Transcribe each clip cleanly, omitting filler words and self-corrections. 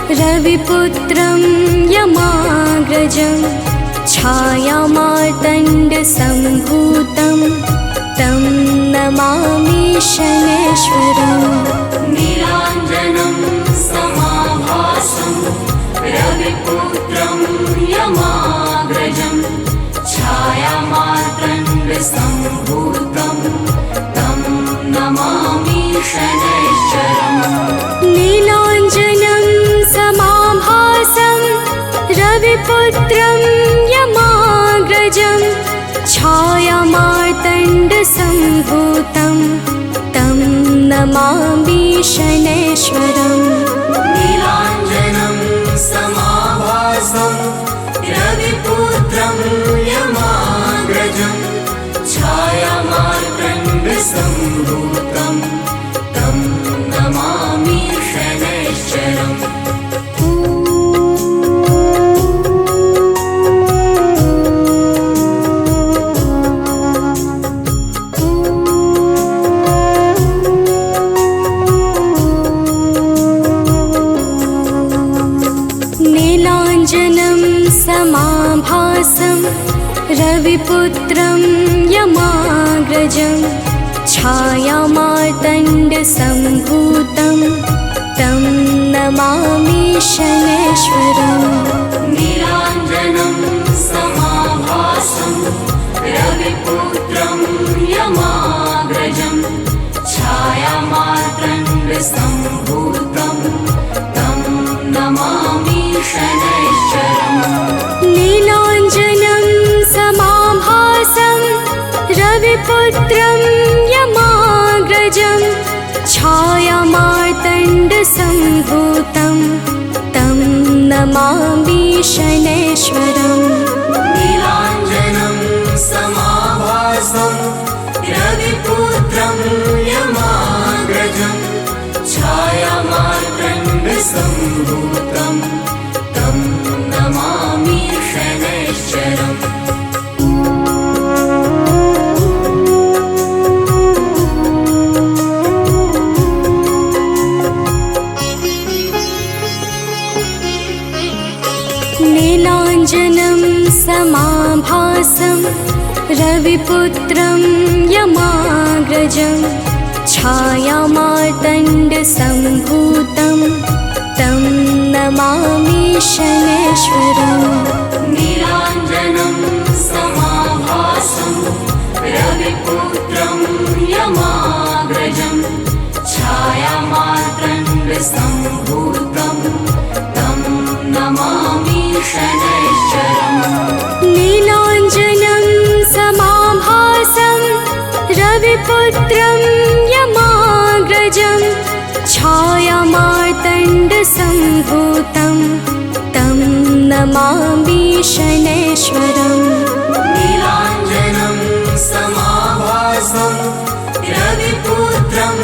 रविपुत्रं यमाग्रजं छायामार्तण्डसम्भूतं तं नमामि शनैश्वरम्। नीलाञ्जनं समाभासं रविपुत्रं यमाग्रजं छायामार्तण्डसम्भूतं तं नमामि शनैश्वरम्। नीलाञ्जनं समाभासं रविपुत्रं यमाग्रजं छायामार्तण्डसम्भूतं तं नमामि शनैश्वरम्। नीलाञ्जनं समाभासं रविपुत्रं यमाग्रजं छायामार्तण्डसम्भूतं तं नमामि शनैश्वरम्। नीलाञ्जनं समाभासं रविपुत्रं यमाग्रजं छायामार्तण्डसम्भूतं तं नमामि शनैश्वरम्। नीलाञ्जनं समाभासं रविपुत्रं यमाग्रजं छायामार्तण्डसम्भूतं तं नमामि शनैश्वरम्। नीलाञ्जनं समाभासं रविपुत्रं यमाग्रजं छायामार्तण्डसम्भूतं तं नमामि शनैश्वरम्। नीलाञ्जनं समाभासं रविपुत्रं यमाग्रजं छायामार्तण्डसम्भूतं तं नमामि शनैश्वरम्। नीलाञ्जनं समाभासं रविपुत्रं यमाग्रजं छायामार्तण्डसम्भूतं तं नमामि शनैश्वरम्। नीलाञ्जनं समाभासं रविपुत्रं यमाग्रजं छायामार्तण्डसम्भूतं तं नमामि शनैश्वरम्। नीलाञ्जनं समाभासं रविपुत्रं यमाग्रजं छायामार्तण्डसम्भूतं तं नमामि शनैश्वरम्। नीलाञ्जनं समाभासं रविपुत्रं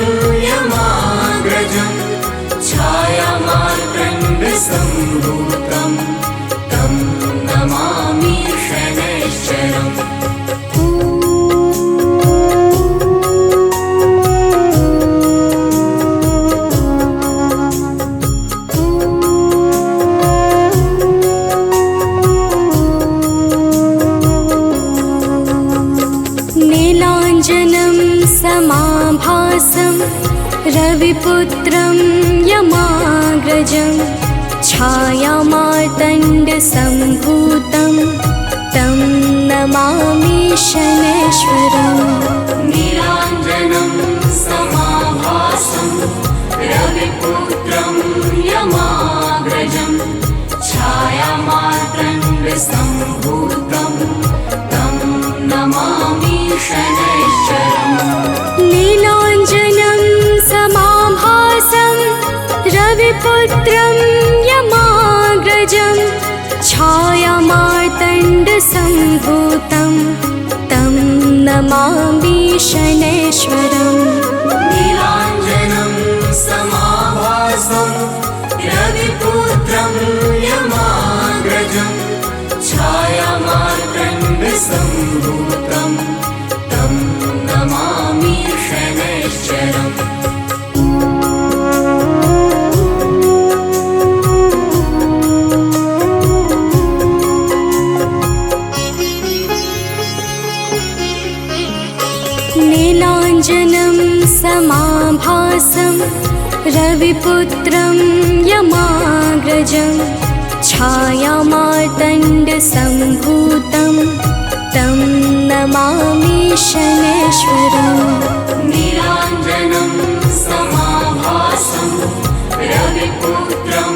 यमाग्रजं छायामार्तण्डसम्भूतं तं नमामि शनैश्वरम्। नीलाञ्जनं समाभासं रविपुत्रं यमाग्रजं छायामार्तण्डसम्भूतं तं नमामि शनैश्वरम्। नीलाञ्जनं समाभासं रविपुत्रं यमाग्रजं छायामार्तण्डसम्भूतं तं नमामि शनैश्वरम्। नीलाञ्जनं समाभासं रविपुत्रं यमाग्रजं छायामार्तण्डसम्भूतं तं नमामि शनैश्वरम्। नीलाञ्जनं समाभासं रविपुत्रं यमाग्रजं छायामार्तण्डसम्भूतं तं नमामि शनैश्वरम्। रविपुत्रं यमाग्रजं छायामार्तण्डसम्भूतं तं नमामि शनैश्वरम् नीलाञ्जनं समाभासं रविपुत्रं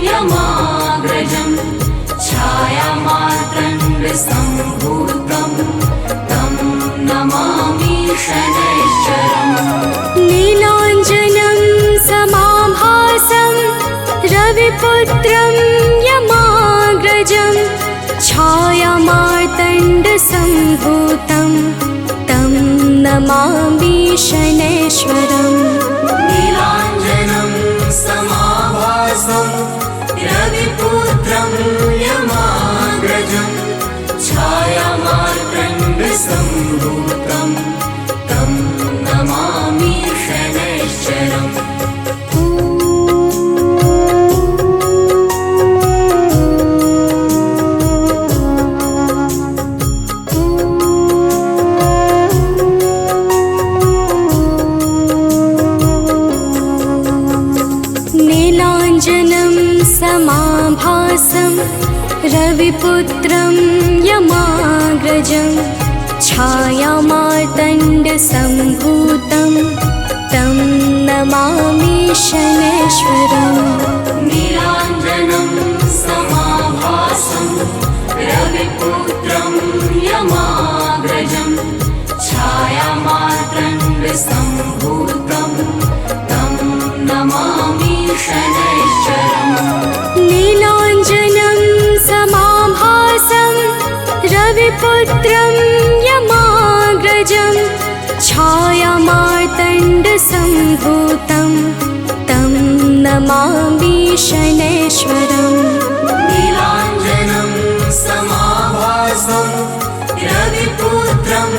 यमाग्रजं छायामार्तण्डसम्भूतं तं नमामि शनैश्वरम् नीलाञ्जनं समाभासं रविपुत्रं यमाग्रजं छायामार्तण्डसम्भूतं तं नमामि शनैश्वरम् नीलाञ्जनं समाभासं रविपुत्रं यमाग्रजं छायामार्तण्डसम्भूतं तं नमामि शनैश्वरम् नीलाञ्जनं समाभासं रविपुत्रं यमाग्रजं छायामार्तण्डसम्भूतं तं नमामि शनैश्वरम् नीलाञ्जनं समाभासं रविपुत्रं यमाग्रजं छायामार्तण्डसम्भूतं तं नमामि शनैश्वरम् नीलाञ्जनं समाभासं रविपुत्रं यमाग्रजं छायामार्तण्डसम्भूतं तं नमामि शनैश्वरम् नीलाञ्जनं समाभासं रविपुत्रं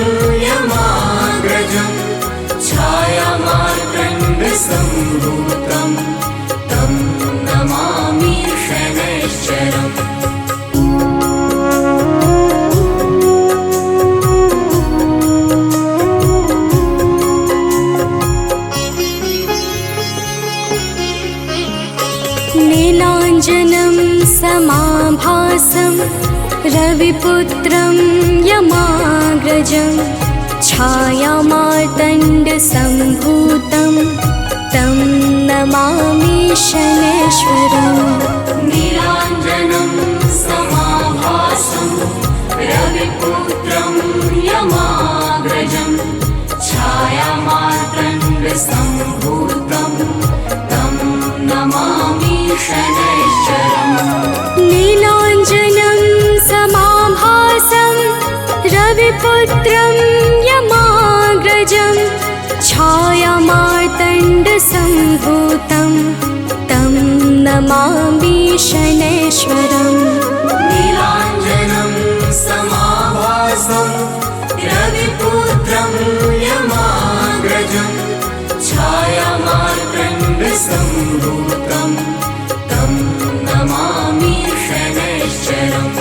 यमाग्रजं छायामार्तण्डसम्भूतं तं नमामि शनैश्वरम् नीलाञ्जनं समाभासं रविपुत्रं यमाग्रजं छायामार्तण्डसम्भूतं तं नमामि शनैश्वरम् नीलाञ्जनं समाभासं रविपुत्रं यमाग्रजं छायामार्तण्डसम्भूतं तं नमामि शनैश्वरम् नीलाञ्जनं समाभासं रविपुत्रं यमाग्रजं छायामार्तण्डसम्भूतं तं नमामि शनैश्वरम् नीलाञ्जनं समाभासं रविपुत्रं यमाग्रजं छायामार्तण्डसम्भूतं तं नमामि शनैश्वरम्।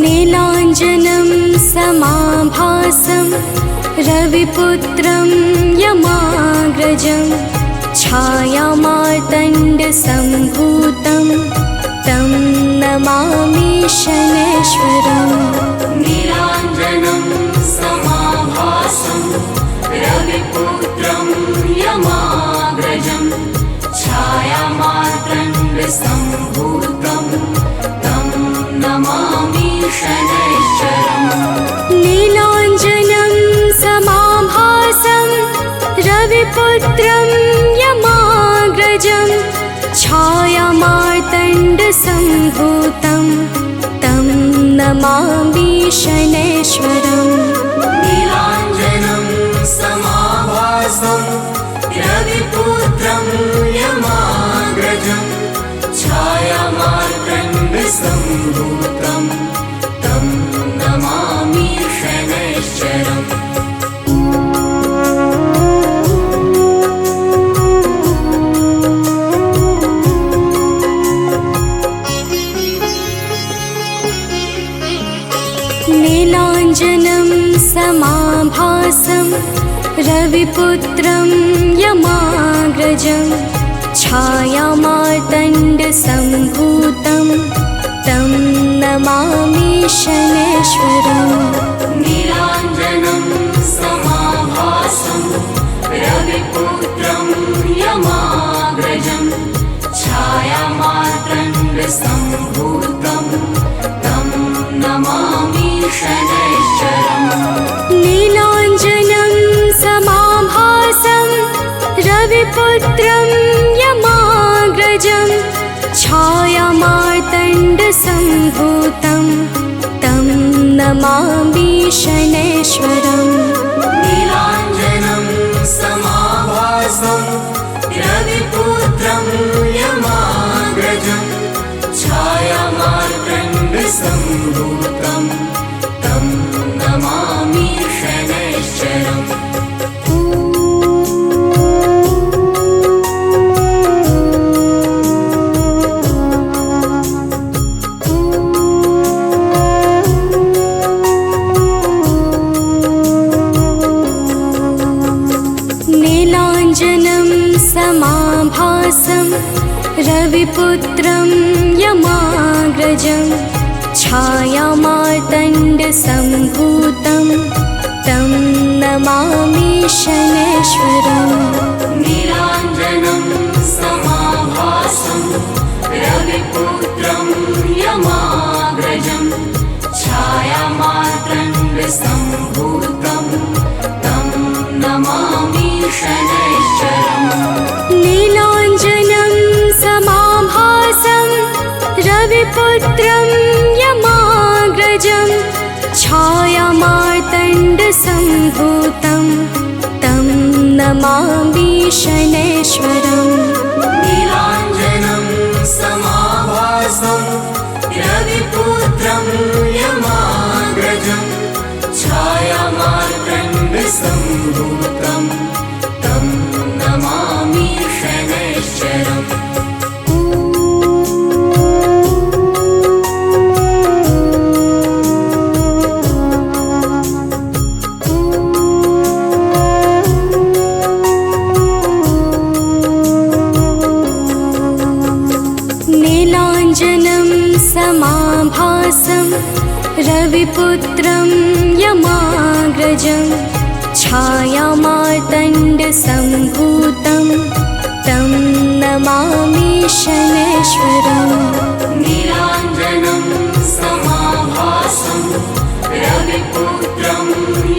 नीलाञ्जनं समाभासं रविपुत्रं यमाग्रजं छायामार्तण्डसम्भूतं तं नमामि शनैश्वरम् नीलाञ्जनं समाभासं रविपुत्रं यमाग्रजं छायामार्तण्डसम्भूतं तं नमामि शनैश्वरम् नीलाञ्जनं समाभासं रविपुत्रं यमाग्रजं छायामार्तण्डसम्भूतं तं नमामि शनैश्वरम् नीलाञ्जनं समाभासं रविपुत्रं यमाग्रजं छायामार्तण्डसम्भूतं तं नमामि शनैश्वरम्। रविपुत्रं यमाग्रजं छायामार्तण्डसम्भूतं तं नमामि शनैश्वरम्। नीलाञ्जनं समाभासं रविपुत्रं यमाग्रजं छायामार्तण्डसम्भूतं तं नमामि शनैश्वरम्। नीलाञ्जनं समाभासं रविपुत्रं यमाग्रजं छायामार्तण्डसम्भूतं तं नमामि शनैश्वरम्। नीलाञ्जनं समाभासं रविपुत्रं यमाग्रजं छायामार्तण्डसम्भूतं तं नमामि शनैश्वरम्। नीलाञ्जनं समाभासं रविपुत्रं यमाग्रजं छायामार्तण्डसम्भूतं तं नमामि शनैश्वरम्। नीलाञ्जनं समाभासं रविपुत्रं यमाग्रजं छायामार्तण्डसम्भूतं तं नमामि शनैश्वरम्। नीलाञ्जनं समाभासं रविपुत्रं यमाग्रजं छायामार्तण्डसम्भूतं तं नमामि शनैश्वरम्। नीलाञ्जनं समाभासं रविपुत्रं यमाग्रजं छायामार्तण्डसम्भूतं तं नमामि शनैश्वरम्। नीलाञ्जनं समाभासं रविपुत्रं यमाग्रजं छायामार्तण्डसम्भूतं तं नमामि शनैश्वरम्। नीलाञ्जनं समाभासं रविपुत्रं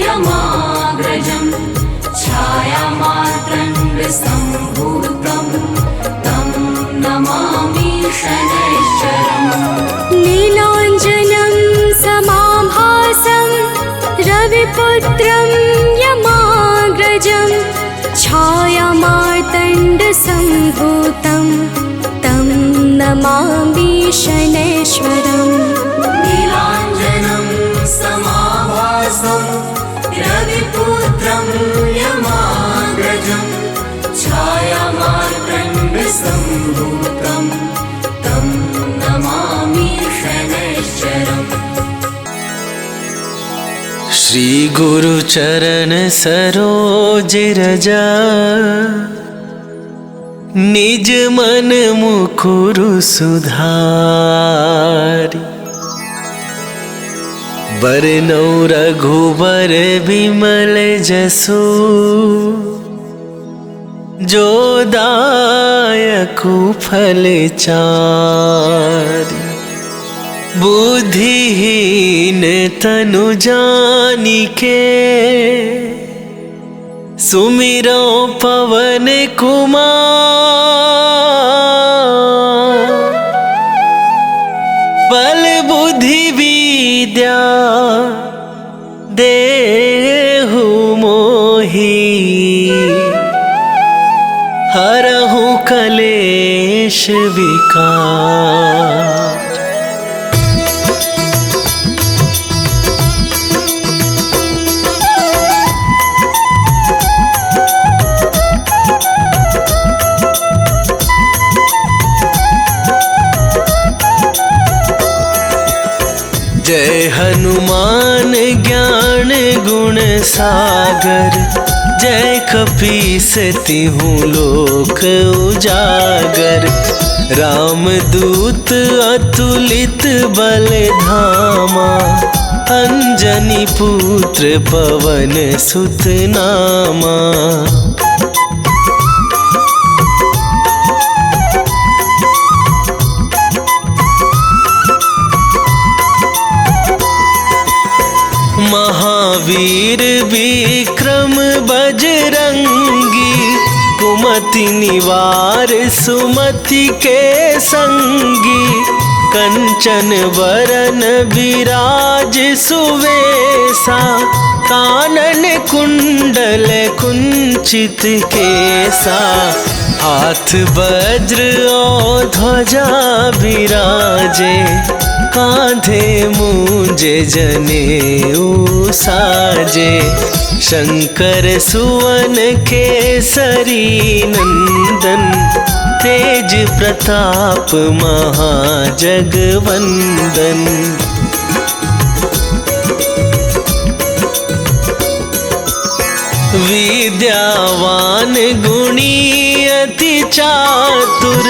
यमाग्रजं छायामार्तण्डसम्भूतं तं नमामि शनैश्वरम्। नीलाञ्जनं समाभासं रविपुत्रं यमाग्रजं छायामार्तण्डसम्भूतं तं नमामि शनैश्वरम्। नीलाञ्जनं समाभासं रविपुत्रं यमाग्रजं छायामार्तण्डसम्भूतं तं नमामि शनैश्वरम्। श्री गुरु चरण सरोज रजा निज मन मुकुरु सुधारी। बरनौ रघुबर बिमल जसु जो दायकु फल चारि। बुद्धिहीन तनु जानिके सुमिरो पवन कुमार। बल बुद्धि विद्या देहु मोहि हरहु कलेश विकार। जय हनुमान ज्ञान गुण सागर जय कपीसती हूँ लोक उजागर। रामदूत अतुलित बल धामा, अंजनी पुत्र पवन सुत नामा। महावीर विक्रम बजरंगी, कुमति निवार सुमति के संगी। कंचन वरन विराज सुवेसा, कानन कुंडल कुंचित केसा। हाथ वज्र और ध्वजा विराजे, कांधे मूंजे जनेऊ साजे। शंकर सुवन केसरी नंदन, तेज प्रताप महाजगवंदन। विद्यावान गुणी अति चातुर,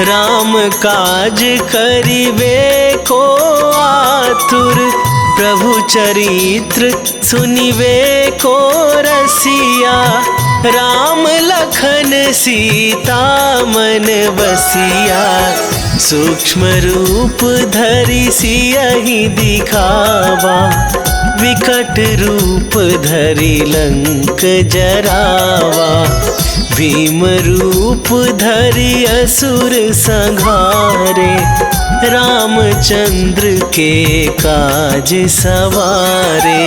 राम काज करिबे को आतुर। प्रभु चरित्र सुनिबे को रसिया, राम लखन सीता मन बसिया। सूक्ष्म रूप धरि सियहि दिखावा, विकट रूप धरि लंक जरावा। भीम रूप धरि असुर संहारे, रामचंद्र के काज सवारे।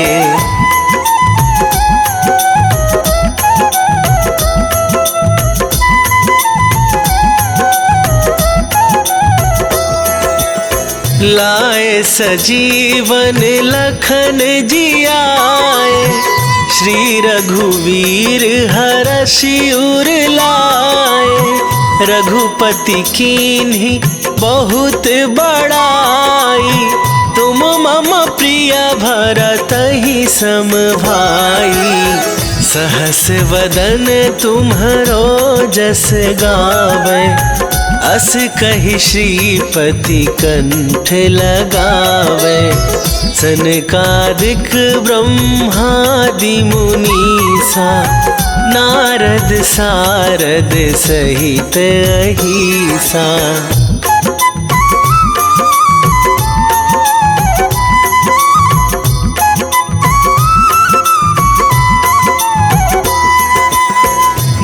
लाए सजीवन लखन जियाए, श्री रघुवीर हरषि उर लाए। रघुपति कीन्ही बहुत बड़ाई, तुम मम प्रिय भरतहि सम भाई। सहस वदन तुम्हरो जस गावे, अस कहि श्रीपति कंठ लगावे। सनकादिक ब्रह्मादि मुनीसा, नारद सारद सहित अहिसा।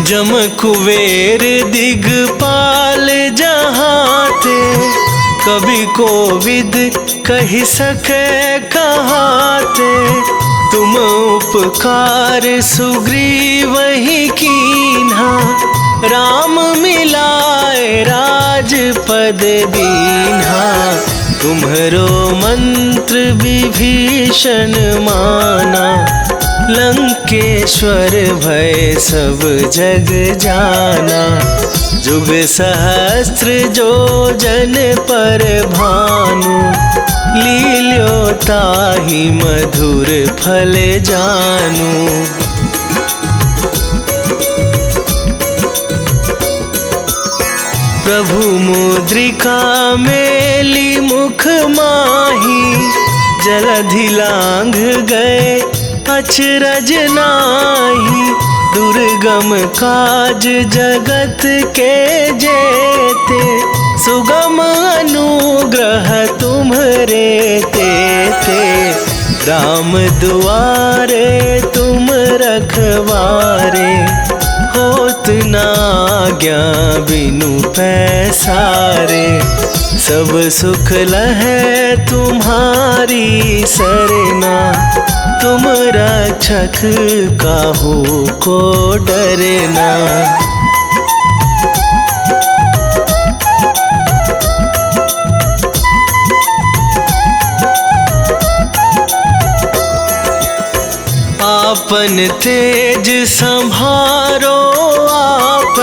जम कुबेर दिगपाल जहाते, कवि कोविद कहि सके कहाते। तुम उपकार सुग्रीवहि कीन्हा, राम मिलाए राजपद दीन्हा। तुम्हरो मंत्र विभीषण माना, लंकेश्वर भय सब जग जाना। जुग सहस्त्र जो जन पर भानु, लील्यो ताहि मधुर फल जानू। प्रभु मुद्रिका मेली मुख माही, जलधि लांघ गए अचरज नाहि। दुर्गम काज जगत के जेते, सुगम अनुग्रह तुम्हरे तेते। राम दुआरे तुम रखवारे, होत न आज्ञा बिनु पैसारे। सब सुख लहै तुम्हारी सरना, तुम रक्षक काहू को डरना। आपन तेज संभारो आप,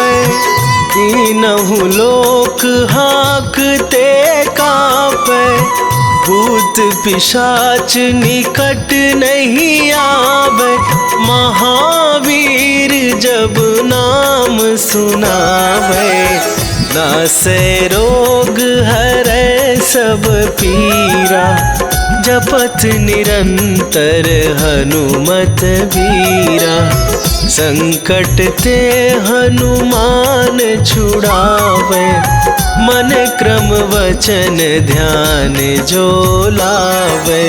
तीनहु लोक हाँकते कांपे। भूत पिशाच निकट नहीं आवे, महावीर जब नाम सुनावे। नासे रोग हरै सब पीरा, जपत निरंतर हनुमत वीरा। संकट ते हनुमान छुड़ावे, मन क्रम वचन ध्यान जो लावे।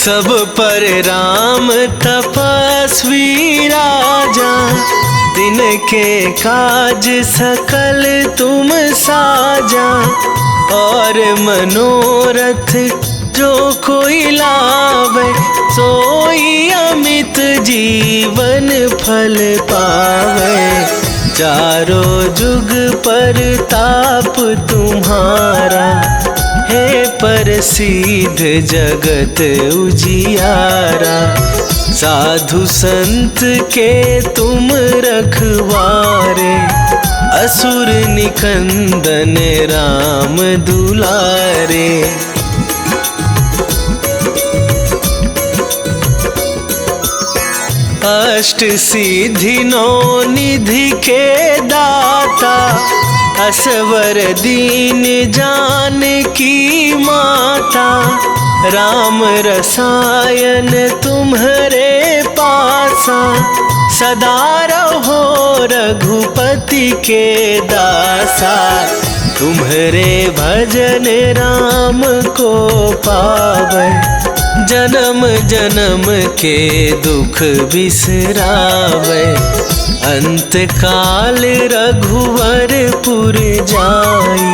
सब पर राम तपस्वी राजा, दिन के काज सकल तुम साजा। और मनोरथ जो कोई लावे, सोई अमित जीवन फल पावे। चारों जुग पर ताप तुम्हारा, हे प्रसिद्ध जगत उजियारा। साधु संत के तुम रखवारे, असुर निकंदन राम दुलारे। अष्ट सिद्धि नौ निधि के दाता, असवर दीन जानकी माता। राम रसायन तुम्हारे पासा, सदा रहो रघुपति के दासा। तुम्हारे भजन राम को पावे, जन्म जन्म के दुख बिसरावे। अंत काल रघुवरपुर जाई,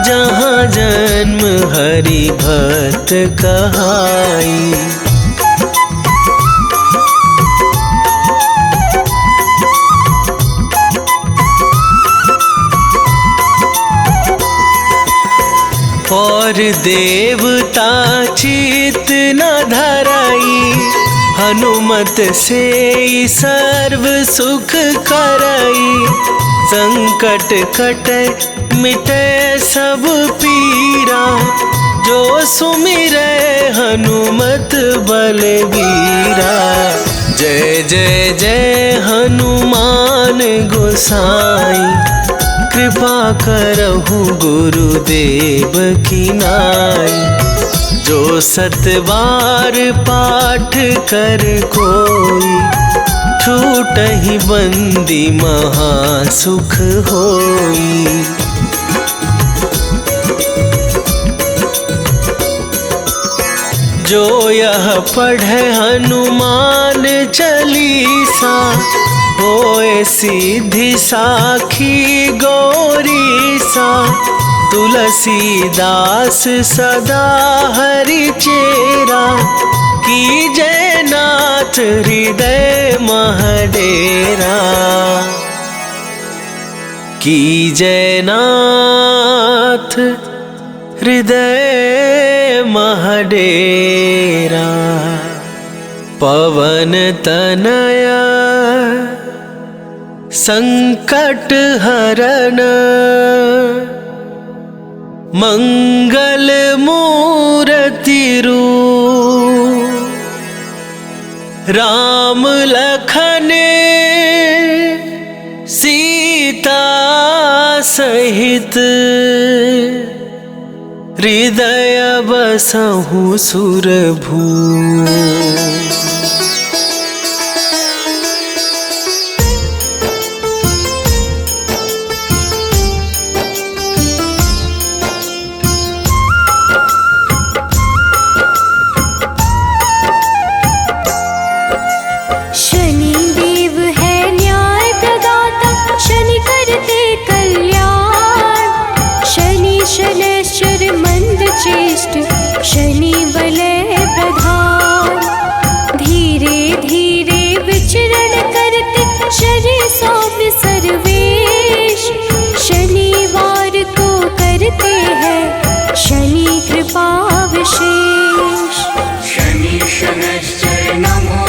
जहाँ जन्म हरि भक्त कहाई। और देवता चित न धराई, हनुमत से सर्व सुख करई। संकट कटे मिटे सब पीरा, जो सुमिरै हनुमत बलबीरा। जय जय जय हनुमान गोसाई, कृपा करहु गुरुदेव की नाई। जो सतबार पाठ कर कोई, छूटहि बंदी महासुख होई। जो यह पढ़े हनुमान चालीसा, होए सिद्धि साखी गौरीसा। तुलसीदास सदा हरि चेरा, कीजय नाथ हृदय महडेरा। कीजय नाथ हृदय महडेरा। पवन तनया संकट हरण, मंगल मूर्ति रूप। राम लखन सीता सहित, हृदय बसहु सुरभूप। शनि वलय प्रधान, धीरे धीरे विचरण करते शरीर सौम्य सर्वेश। शनिवार को करते हैं शनि कृपा विशेष। शनि शनैश्चर नमो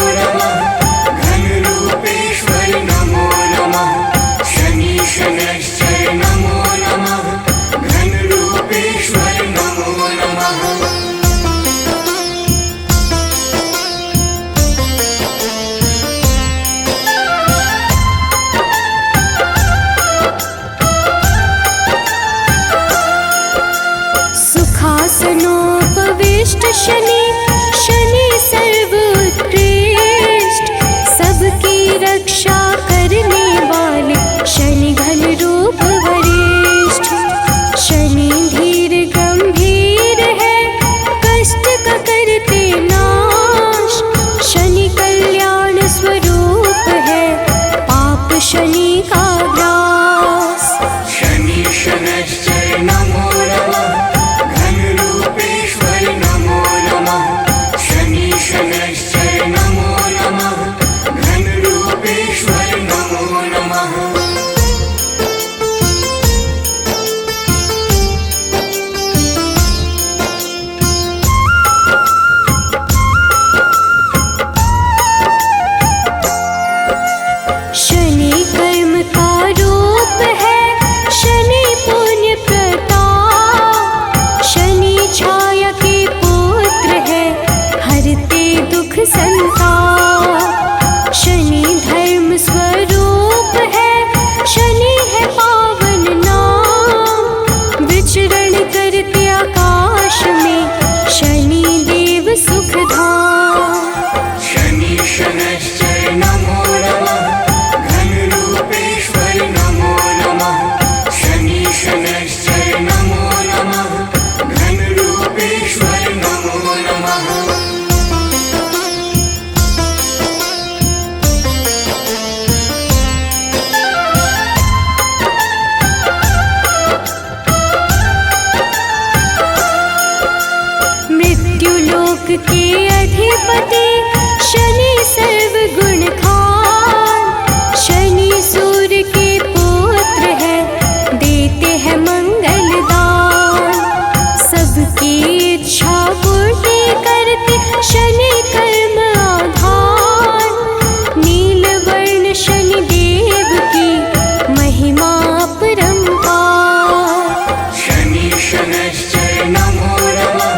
के अधिपति शनि सर्व गुण खान। शनि सूर्य के पुत्र है, देते हैं मंगल दान। सबकी इच्छा पूर्ति करते शनि कर्म आधार। नीलवर्ण शनि देव की महिमा अपरंपार। शनि शनैश्चर नमो नमः,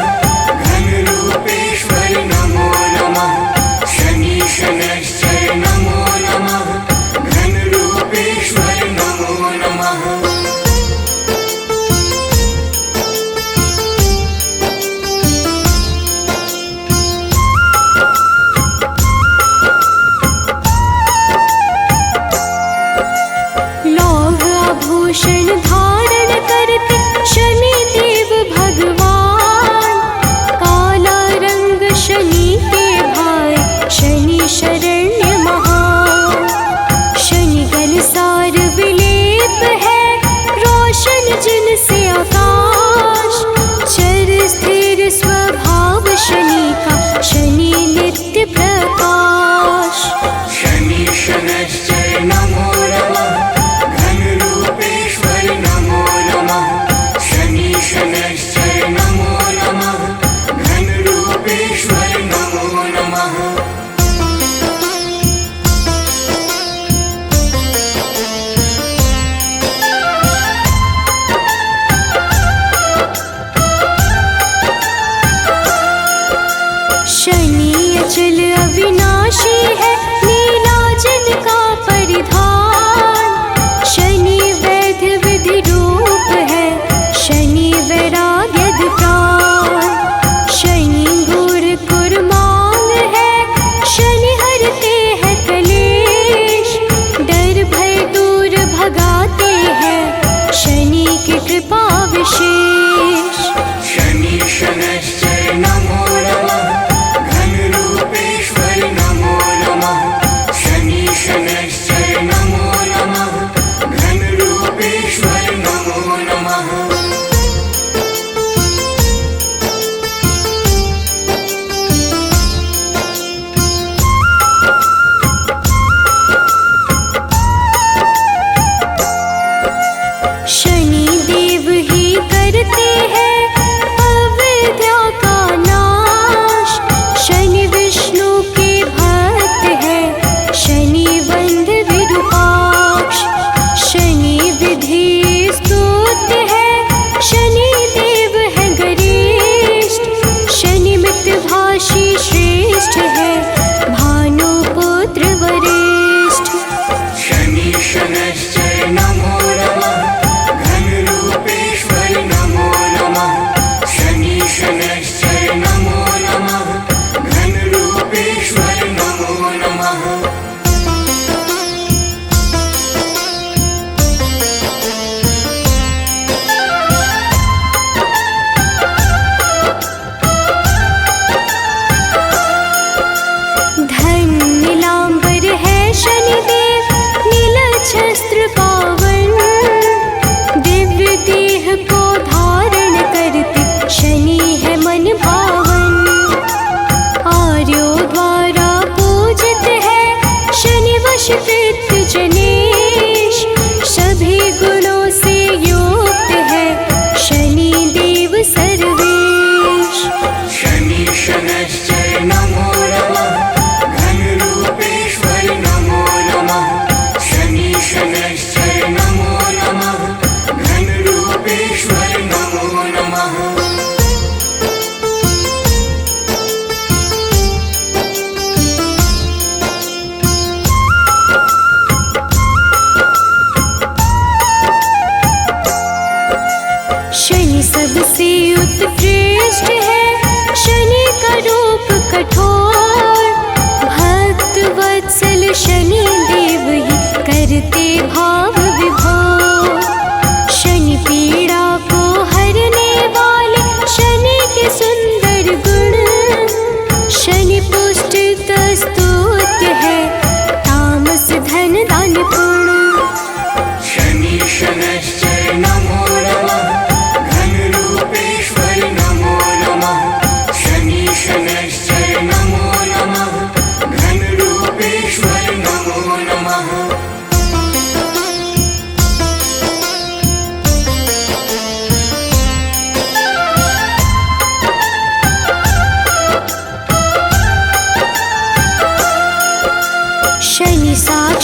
घनरूपेश्वर नमो नमः। शनि शनैश्चर नमो नमः, घनरूपेश्वर नमो नमः। लौह आभूषण धारण करते शनि देव भगवान। काला रंग शनि के भाई, शनि शरण्य महान। शनि गल सार विलेप है, रोशन जिनसे आकाश। चर स्थिर स्वभाव शनि का, शनि नित्य प्रकाश। शनि शनैश्चर नमो नमः, घनरूपेश्वर नमो नमः। शनि शनैश्चर नमो नमः, घनरूपेश्वर नमो नमः। शनि अचल अविनाशी है, नीलाजन का परिधान। शनि वैद्य विधि रूप है, शनि वैराग्य प्राण। शनि गुर कुर्मांग है, शनि हरते हैं कलेश। डर भय दूर भगाते हैं, शनि की कृपा विशेष। शनि शनैश्चर नमो नमः, घनरूपेश्वर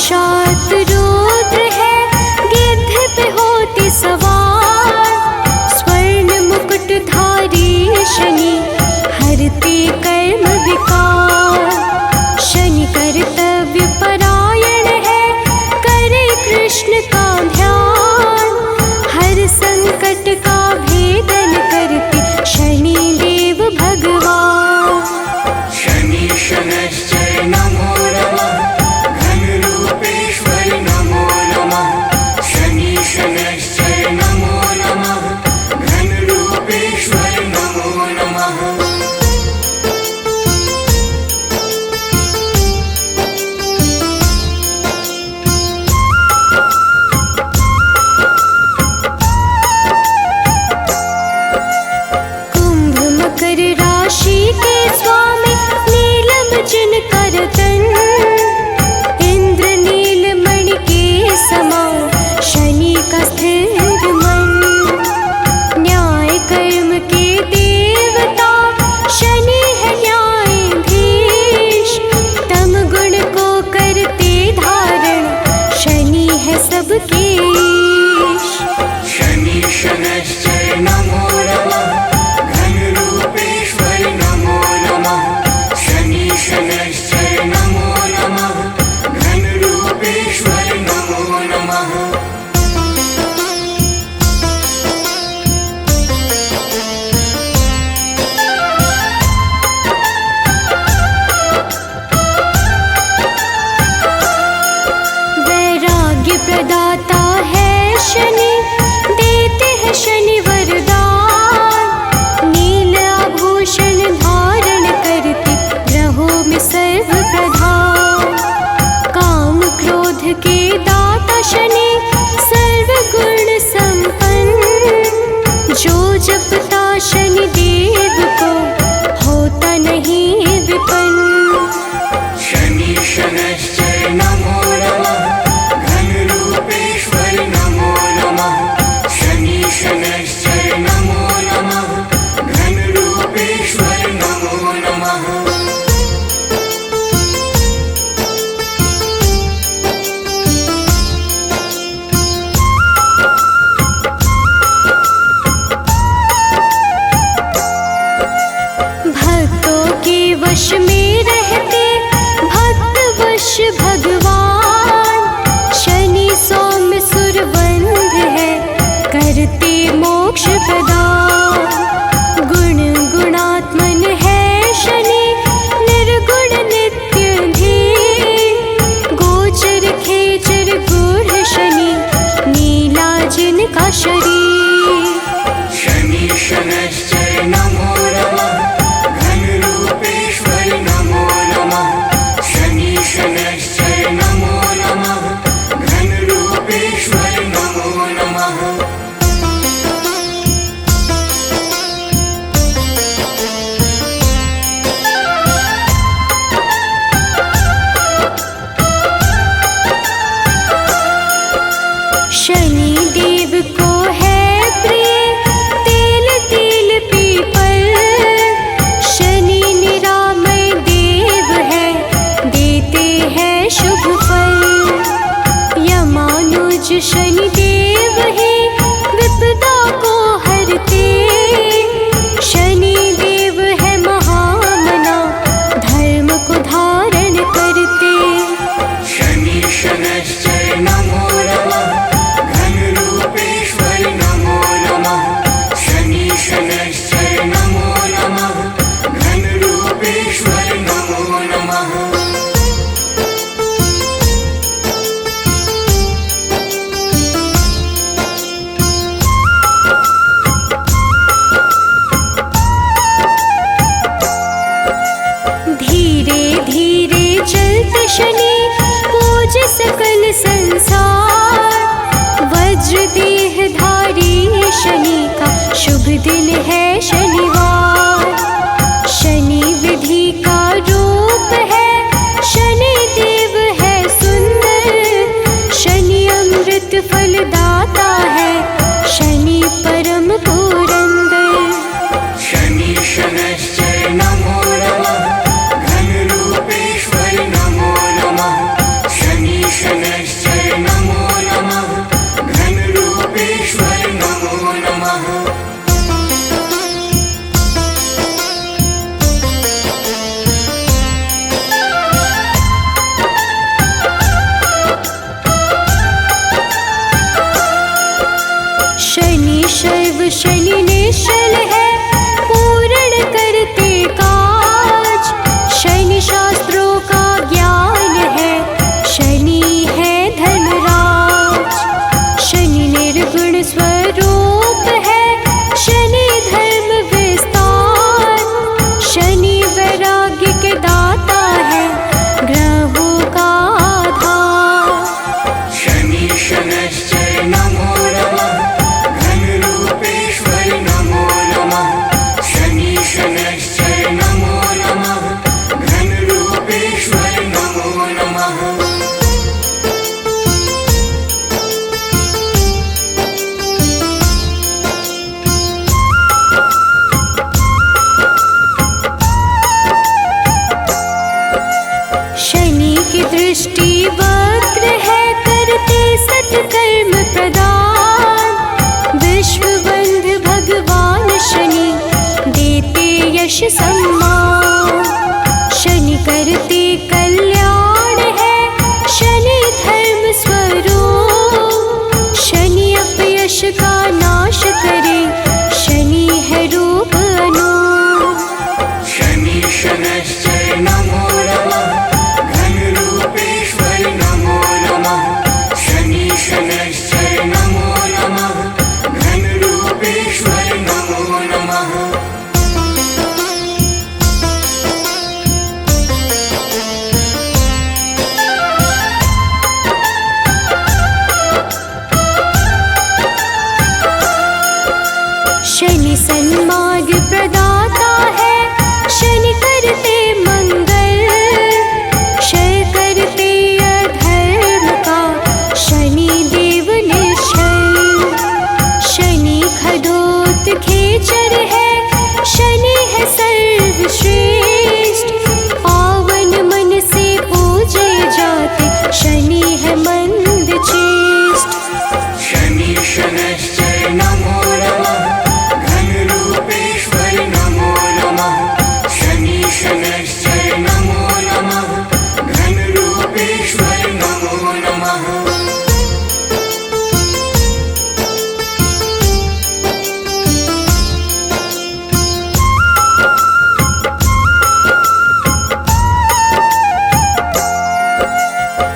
साक्षात रुद्र है, गिद्ध पे होते सवार। स्वर्ण मुकुटधारी शनि, हरते कर्म विकार। शनि कर्तव्य परायण है, करे कृष्ण का ध्यान। हर संकट का भेदन करते शनि देव भगवान। शनि शनैश्चर नमो नमः, घनरूपेश्वर नमो नमः। शनि शनैश्चर नमो नमः, घनरूपेश्वर नमो नमः। कुंभ मकर राशि के स्वामी, नीलम जिनकर तन। इंद्र नीलमणि के समान, शनि का स्थिर मन। न्याय कर्म के देवता, शनि है न्यायाधीश। तम गुण को करते धारण, शनि है सबके ईश। शनि शनैश्चर नमो नमः, घनरूपेश्वर नमो नमः। शनि शनैश्चर नमो नमः, घनरूपेश्वर नमो नमः। वैराग्य प्रदाता है शनि, देते हैं शनि वरदान। नील आभूषण धारण करते, ग्रहों में सर्व प्रधान। काम क्रोध के दाता शनि, सर्व गुण संपन्न। जो जपता शनि देव को, होता नहीं विपन्न। शनि शनैश्चर नमो नमः, घनरूपेश्वर नमो नमः। शनि शनैश्चर नमो नमः, घनरूपेश्वर नमो नमः। भक्तों के वश में रहते, भक्त वश भगवान। शनि सौम्य सुरवंध है, करते मोक्ष प्रदान। गुण गुणात्मन है शनि, निर्गुण नित्य धीर। गोचर खेचर गूढ़ शनि, नीला जिनका शरीर। शनि शनैश्चर नमो नमः, घनरूपेश्वर नमो नमः। शनि शनैश्चर नमो नमः, घनरूपेश्वर नमो नमः। शनि देव को है प्रिय, तेल तेल पीपल। शनि निरामय देव है, देते हैं शुभ फल। यमानुज शनि देव ही, विपदा को हरते। शनि देव है महामना, धर्म को धारण करते। शनि शनैश्चर नमो नमः, घनरूपेश्वर नमो नमः। शनि शनैश्चर नमो नमः, घनरूपेश्वर नमो नमः। धीरे धीरे चलते शनि, पूज सकल संसार। वज्र देह धारी शनि का, शुभ दिन है शनिवार। शनि विधि का रूप है, शनि देव है सुंदर। शनि अमृत फलदाता है, शनि परम पुरंदर। शनि शनैश्चर नमो नमः, घनरूपेश्वर नमो नमः। शनि शनैश्चर सम्मान। शनि करते कल्याण है, शनि धर्म स्वरूप। शनि अपयश का नाश करे, शनि है रूप अनूप। शनि शनैश्चर नमो नमः, घनरूपेश्वर नमो नमः। शनि शनैश्चर नमो नमः, घनरूपेश्वर नमो नमः। शनि सन्मार्ग प्रदाता है, शनि करते मंगल। क्षय करते अधर्म का, शनि देव निश्चल। शनि खडोत खेचर है, शनि है सर्वश्रेष्ठ। पावन मन से पूजे जाते, शनि है मंद चेष्ट। शनि शनैश्चर नमो नमः, घनरूपेश्वर नमो नमः। शनि शनैश्चर नमो नमः, घनरूपेश्वर नमो नमः।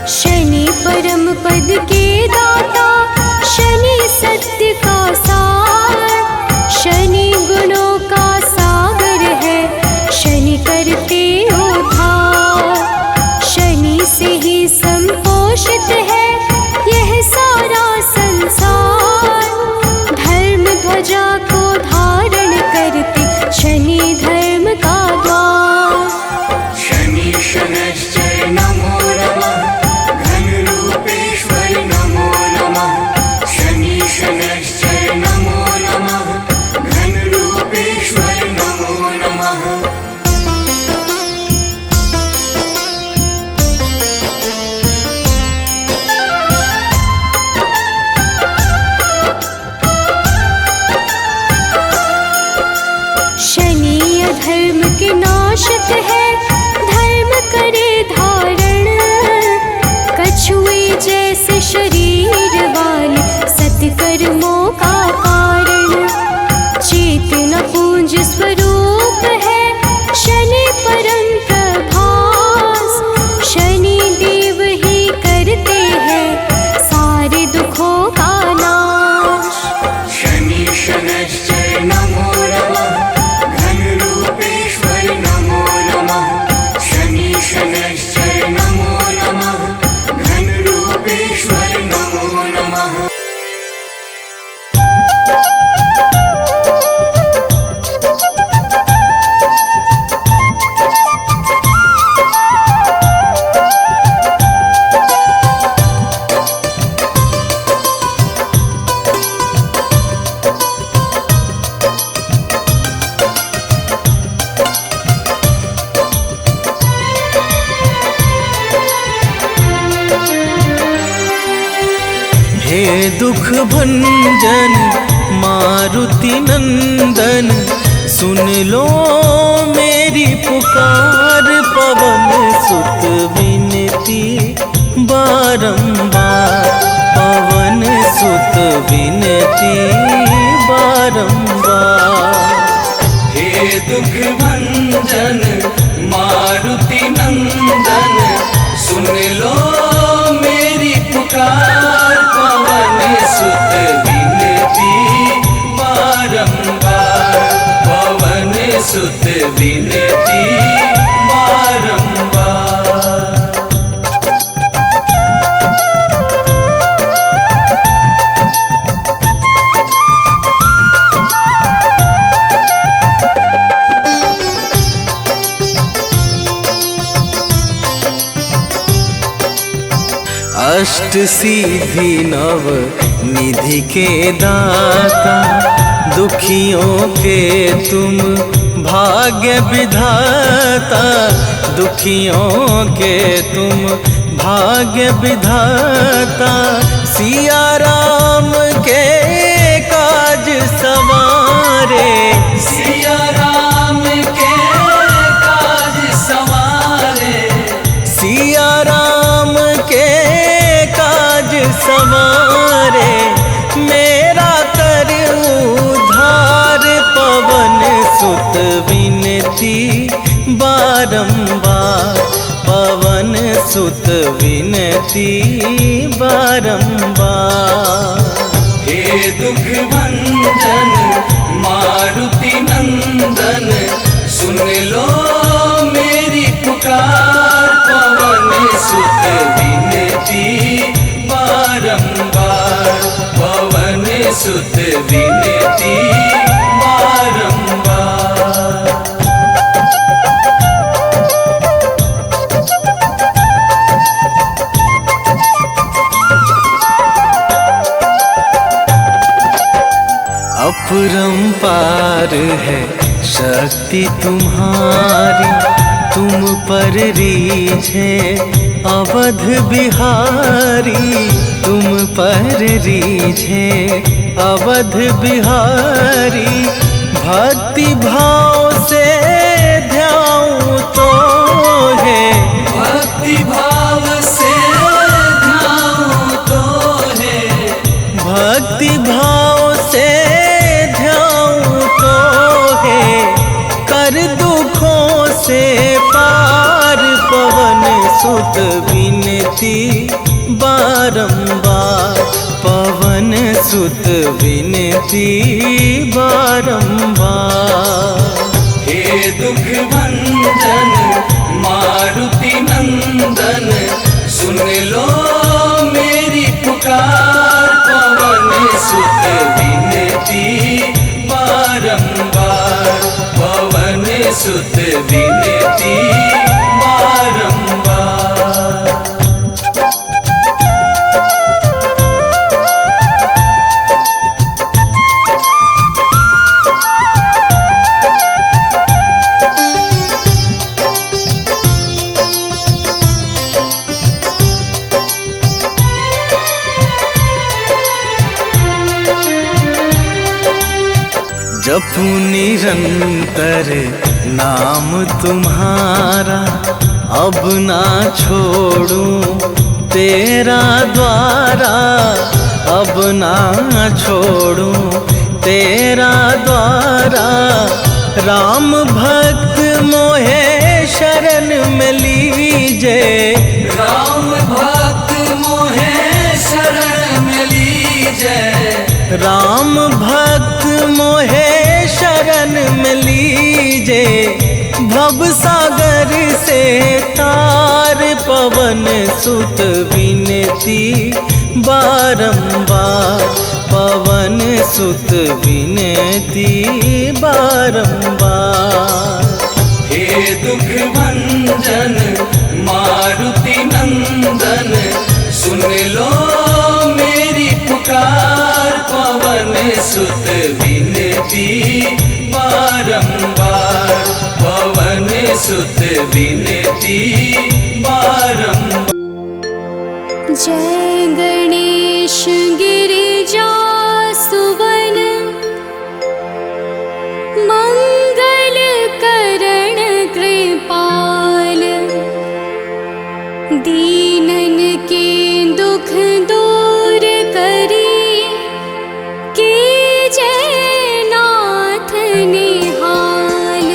शनि परम पद के दाता, शनि सत्य का सार। शनि गुणों का सागर है, शनि करते उद्धार। शनि से ही संपोषित है यह सारा संसार। धर्म ध्वजा को धारण करते, शनि धर्म का द्वार। शनि शनैश्चर नमो नमः, घनरूपेश्वर नमो नमः। शनि शनैश्चर नमो नमः, घनरूपेश्वर नमो नमः। शनि अधर्म के नाशक है, धर्म करे धारण। कछुए जैसे शरीर वाले, सत्कर्मों का कारण। चेतना पुंज स्वरूप है, शनि परम प्रभास। शनि देव ही करते हैं सारे दुखों का नाश। शनि शनैश्चर नमो नमः, घनरूपेश्वर नमो नमः। शनि शनैश्चर नमो नमः, घनरूपेश्वर नमो नमः। हे दुख भंजन मारुति नंदन, सुन लो मेरी पुकार। पवन सुत विनती बारंबार, पवन सुत विनती बारंबार। हे दुख भंजन मारुति नंदन, सुन लो मेरी पुकार। पवन सुत विनती बारंबार, पवन सुत विनती बारंबार। अष्ट सिद्धि नव निधि के दाता, दुखियों के तुम भाग्य विधाता। दुखियों के तुम भाग्य विधाता। सिया राम के काज सवारे, सिया राम के सुत विनती बारंबार, पवन सुत विनती बारंबार। हे दुख भंजन मारुति नंदन, सुन लो मेरी पुकार, पवन सुत विनती बारंबार, पवन सुत विनती बारंबार। अपरंपार है शक्ति तुम्हारी, तुम पर रीझे अवध बिहारी, तुम पर रीझे अवध बिहारी। भक्ति भाव से ध्याऊं तो है, भक्ति भाव से ध्याऊं तो है, भक्ति भाव से ध्याऊं तो है। कर दुखों से पार, पवन सुत विनती बारंबार, पवन सुत विनती बारंबार। हे दुख भंजन मारुति नंदन, सुन लो मेरी पुकार, पवन सुत विनती बारंबार, पवन सुत विनती बारंबार। जपू निरंतर नाम तुम्हारा, अब ना छोड़ूं तेरा द्वारा, अब ना छोड़ूं तेरा द्वारा। राम भक्त मोहे शरण में लीजे, राम भक्त मोहे शरण में लीजे, राम भक्त मोहे शरण में लीजे। भव सागर से तार, पवन सुत विनती बारंबार, पवन सुत विनती बारंबार। हे दुख भंजन मारुति नंदन, सुन लो मेरी पुकार, पवन सुत विनती बारंबार, पवन सुत विनती बारंबार। जय गणेश गिरिजा सुवन, मंगल करण कृपाल। दीनन के दुख दूर करी, कीजय नाथ निहाल।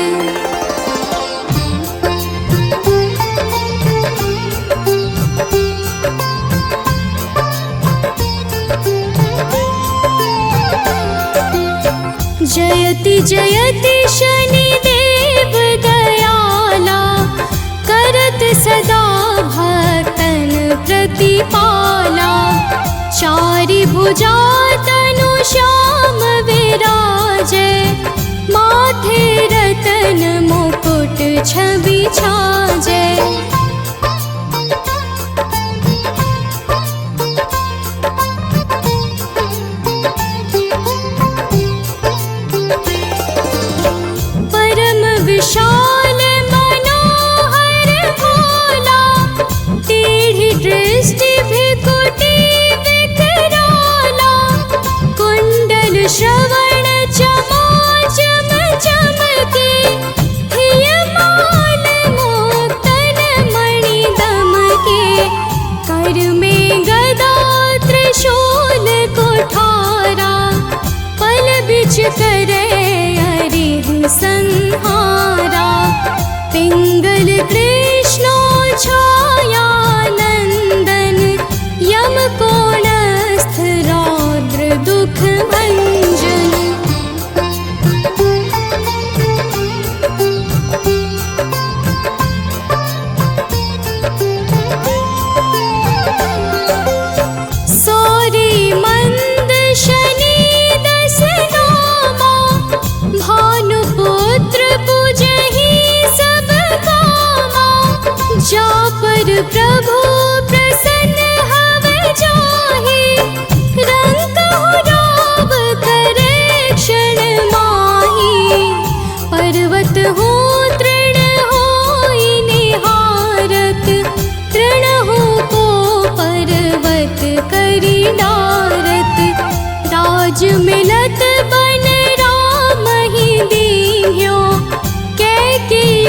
जयति जयति शनिदेव दयाला, करत सदा भक्तन प्रतिपाला। चारि भुजा तनु श्याम विराजे, माथे रतन मुकुट छवि छाजे। परम विशाल मनोहर भोला, टेढ़ी दृष्टि भृकुटी विकराला। कुंडल पर प्रभु प्रसन्न हव जाहि, रंग कहु राव करे क्षण माहि। पर्वत हो तृण होई निहारत, तृण हो को पर्वत करि डारत। राज मिलत बन राम ही दीन्ह्यो, कैकेयी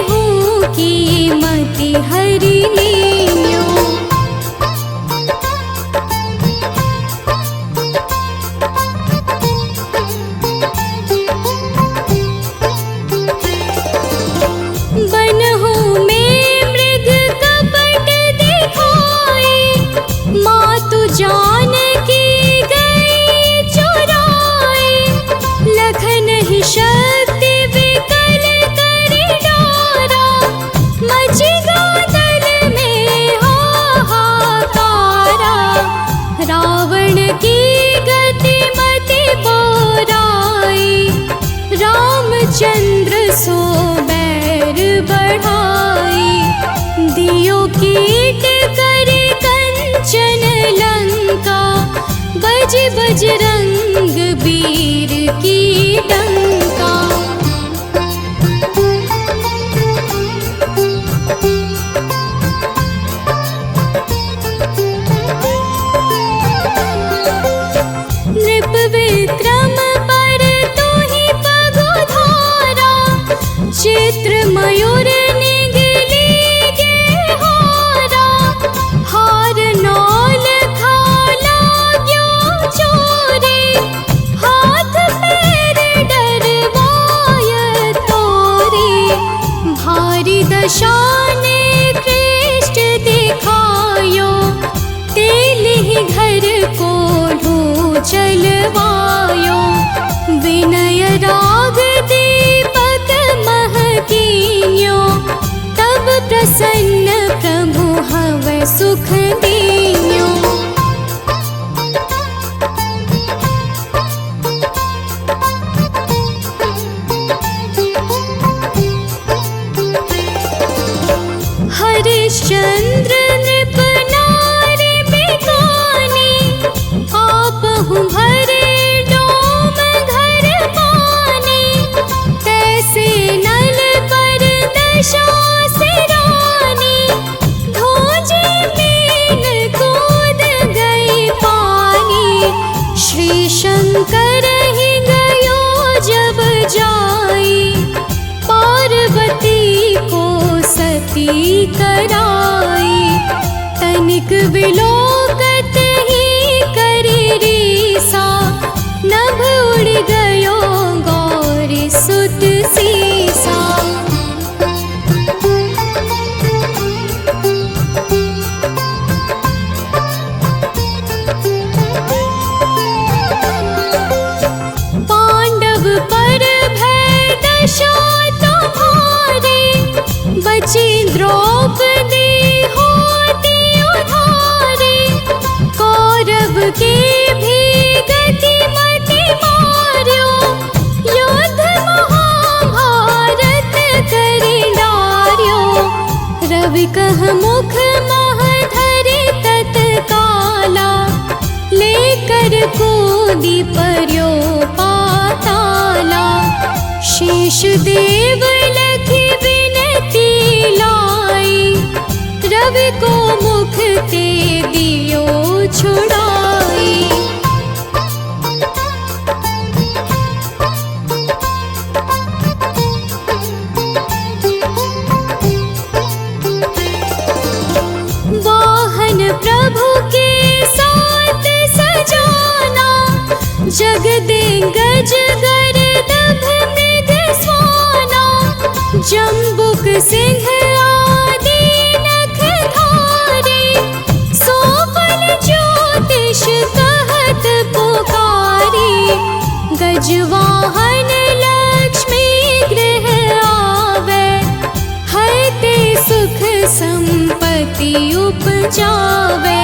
की मति हरि लीन्ह्यो। बनहु में मृग कपट दिखाई, मातु जानकी गई चुराई। लखन ही शक्ति विकल करि डारा, मचि गादल में हाहाकारा। रावण की गति मति बोराई, रामचंद्र सो बैर बढ़ाई। दियो कीट करि कंचन लंका, बज बजरंग वीर की डंका। नृप विक्रम पर तुहि पगुधारा, चित्र मयूर निगली गे हारा। हार नौल खाला ग्यो चोरी, हाथ पैर डरवाय तोरी। भारी दशाने कृष्ट दिखायो, तेलिहि घर को चलवायो। विनय राग दीपक महकीन्यो, तब प्रसन्न प्रभु हव सुख दीन्यो। हरिश्चंद्र नृप नारी बिकानी, आपहु भरे डोम घर पानी। तैसे नल पर दशा सिरानी, धोजे मीन कूद गई पानी। श्री शंकर ही गयो जब जाई, पार्वती को सती कराई। तनिक विलोकत ही करि रीसा, नभ उड़ गयो गौरी सुत सीसा। पांडव पर भय दशा तुम्हारी, बची द्रौपदी होती उधारी। कौरव के भी गति मति मार्यो, युद्ध महाभारत करि डार्यो। रवि कह मुख मह धरि तत्काला, लेकर कूदि पर्यो पाताला। शेष देव लखि विनती लाई, रवि को मुख ते दियो छुड़ाई। वाहन प्रभु के साथ सजाना, जगदेंगज गर्दभ मृग स्वाना। जम्बुक सिंह आदि नखधारी, सोफल ज्योतिष कहत पुकारी। गजवाहन लक्ष्मी गृह आवे, है ते सुख संपत्ति उपजावे।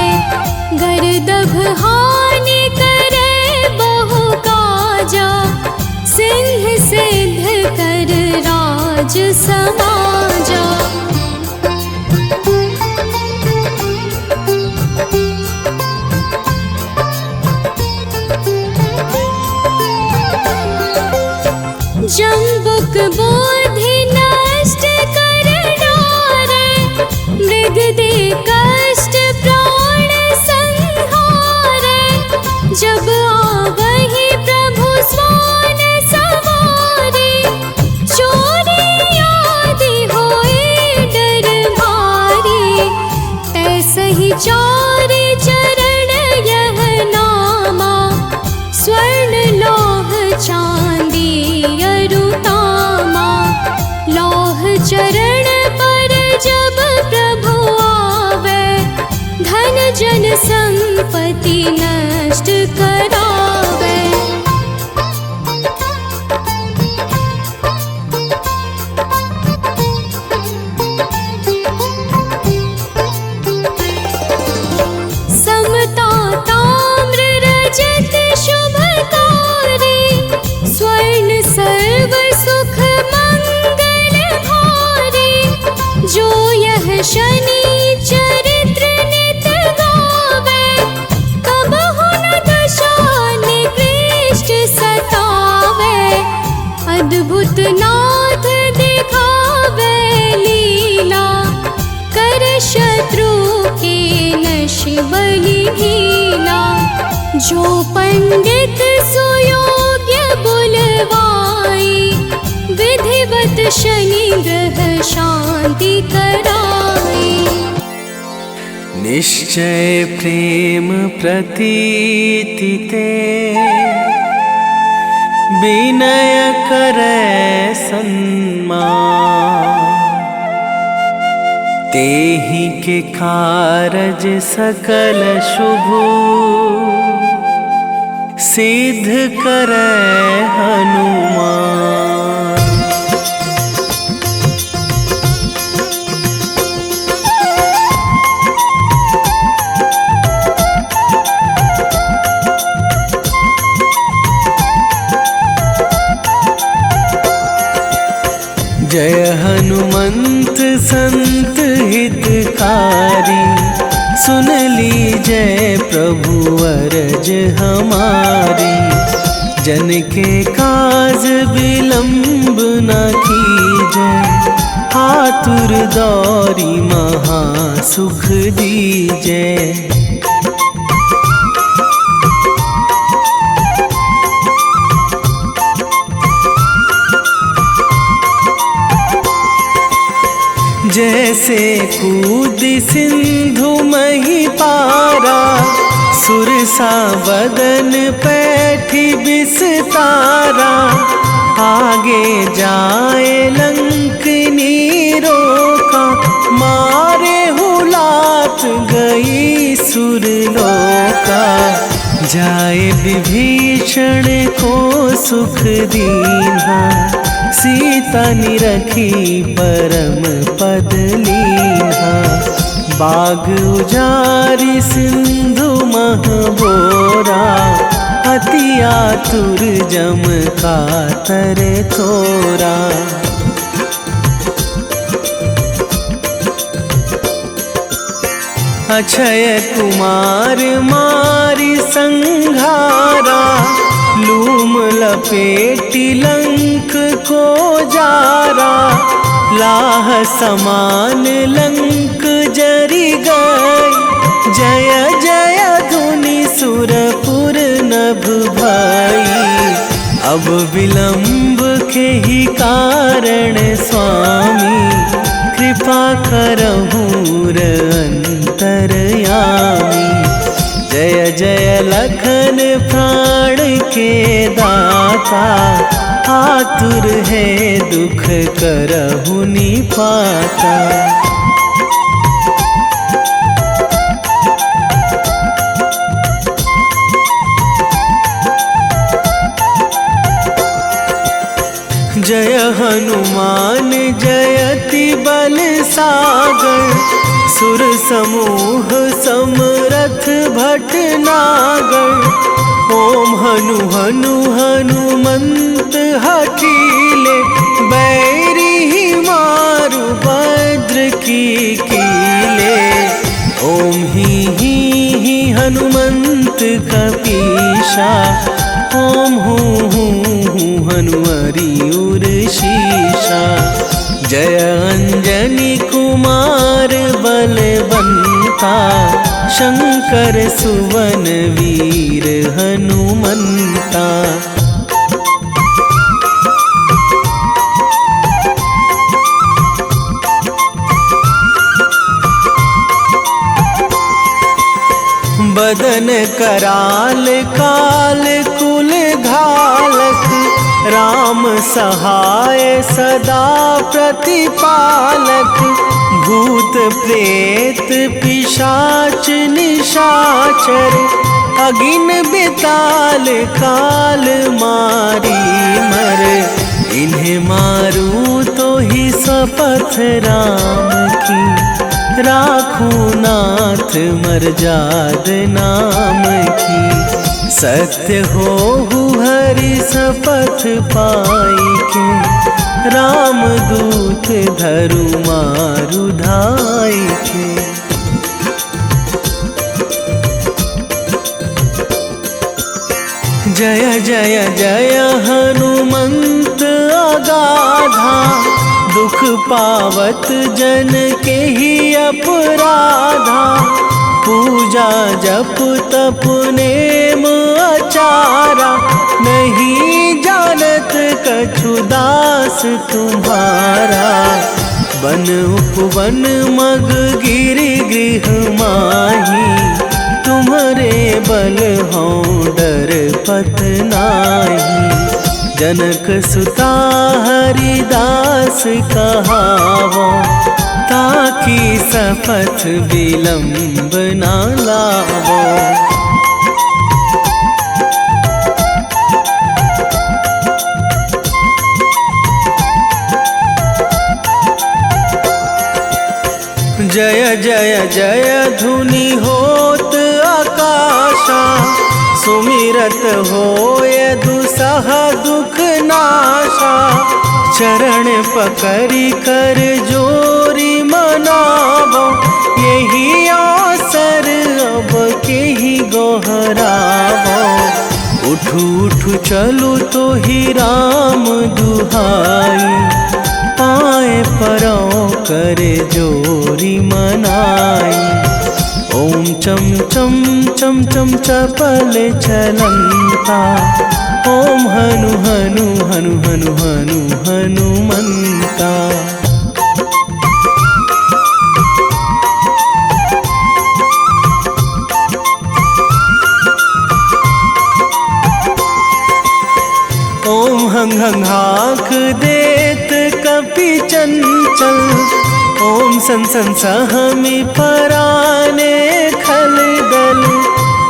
गर्दभ हानि करे बहु काजा, सिंह सिद्ध कर राज समाजा। चारि चरण यह नामा, स्वर्ण लौह चांदी अरुतामा। लौह चरण पर जब प्रभु आवे, धन जन संपत्ति नष्ट करावे। समता ताम्र रजत शुभकारी, स्वर्ण सर्व सुख मंगल भारी। जो यह शनि चरित्र नित गावे, कबहु न दशा निकृष्ट सतावे। अद्भुत नाथ दिखावे लीला, कर शत्रु के नश बलि ढीला। जो पंडित सुयोग्य बुलवाई, विधिवत शनि ग्रह शांति कराई। निश्चय प्रेम प्रतीति ते, विनय करे सन्मान। तेहि के कारज सकल शुभ, सिद्ध करे हनुमान। जय हनुमंत संत हितकारी, सुन लीजय प्रभु अरज हमारी। जन के काज विलंब न कीजय, आतुर दौरी महा सुख दीजय। जैसे कूद सिंधु मही पारा, सुरसा बदन पैठी बिस्तारा। आगे जाए लंकनी रोका, मारे हुलात गई सुरलोका। जाए विभीषण को सुख दीन्हा, सीता निरखी परम पद लीन्हा। बाग उजारी सिंधु महबोरा, अति आतुर जम कातर थोरा। अक्षय कुमार मारी संघारा, लूम लपेटी लंक को जारा। लाह समान लंक जरी गई, जय जय धुनि सुरपुर नभ भई। अब विलंब के ही कारण स्वामी, कृपा करहूँ अंतरयामी। जय जय लखन प्राण के दाता, आतुर है दुख करहु निपाता। जय हनुमान जयति बल सागर, सुर समूह समरथ भटनागर। ओम हनु हनु हनुमंत हठीले, बैरी ही मारु भद्र की कीले। ओम ही हनुमंत कपीशा, ओम हूँ हनुमरी उर शीशा। जय अंजनी कुमार बलवंता, शंकर सुवन वीर हनुमंता। बदन कराल काल कुल घालक, राम सहाय सदा प्रतिपालक। भूत प्रेत पिशाच निशाचर, अगिन बिताल काल मारी मर। इन्हें मारूं तो ही शपथ राम की, राखूं नाथ मर्याद नाम की। सत्य हो हरि शपथ पाई के, राम दूत धरु मारु धाई के। जय जय जय हनुमंत अगाधा, दुख पावत जन के ही अपराधा। पूजा जप तप नेम आचारा, नहीं जानत कछु दास तुम्हारा। वन उपवन मग गिरि गृह माही, तुम्हारे बल हो डर पत नाही। जनक सुता हरिदास कहावो, ताकि शपथ विलंब ना लावो। जय जय जय धुनि होत आकाशा, सुमिरत होय दुसह दुख नाशा। चरण पकड़ी कर जोरी मनावो, यही अवसर अब के ही गोहरावो। उठू उठू चलू तो ही राम दुहाई, पाए परो करे जोरी मनाई। ओम चम चम चम चम चपल चलंता, ओम हनु हनु हनु हनु हनु हनुमंता। ओम हंग हंग हाक देत कपि चंचल, ओम सन सन सहमी पराने खल दल।